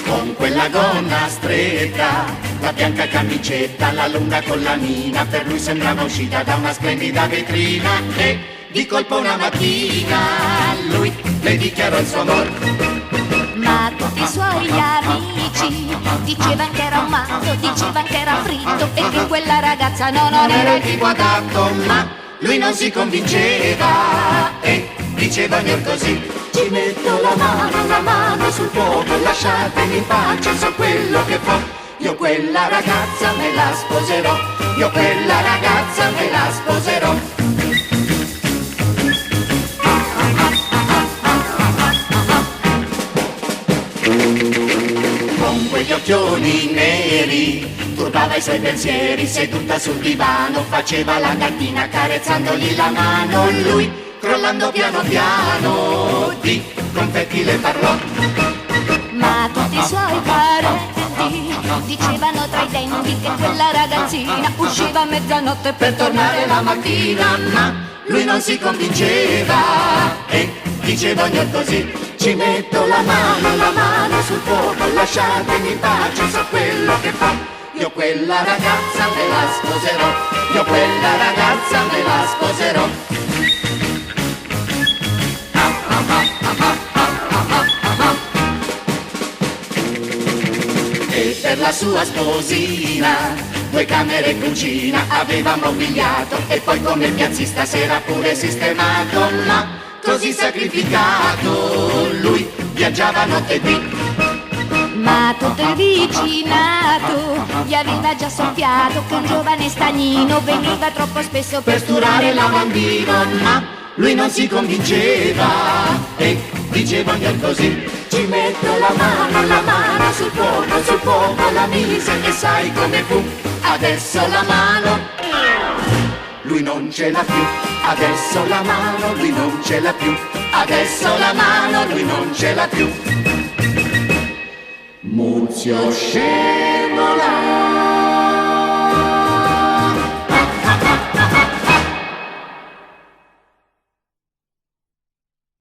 Con quella gonna stretta, la bianca camicetta, la lunga collanina, per lui sembrava uscita da una splendida vetrina. E di colpo una mattina lui le dichiarò il suo amor. Ma tutti i suoi amici dicevano che era un matto, dicevano che era fritto e che quella ragazza non era il tipo adatto. Ma lui non si convinceva e diceva ognor così: ci metto la mano sul fuoco, lasciatemi in pace, so quello che fa. Io quella ragazza me la sposerò, io quella ragazza me la sposerò. Con quegli occhioni neri turbava i suoi pensieri, seduta sul divano faceva la gattina carezzandogli la mano. Lui, crollando piano piano, di confetti le parlò. Ma tutti i suoi parenti dicevano tra i denti che quella ragazzina usciva a mezzanotte per tornare la mattina. Ma lui non si convinceva e diceva ognor così: ci metto la mano sul fuoco, lasciatemi in pace, so quello che fa. Io quella ragazza me la sposerò, io quella ragazza me la sposerò. E per la sua sposina 2 camere e cucina aveva mobiliato, e poi come piazzista s'era pure sistemato. Ma così sacrificato lui viaggiava notte e dì. Ma tutto il vicinato gli aveva già soffiato che un giovane stagnino veniva troppo spesso per sturare la bambina. Ma lui non si convinceva e diceva ognor così: ci metto la mano sul fuoco la mise, e sai come fu. Adesso la mano lui non ce l'ha più, adesso la mano lui non ce l'ha più, adesso la mano lui non ce l'ha più. Muzio scemo là.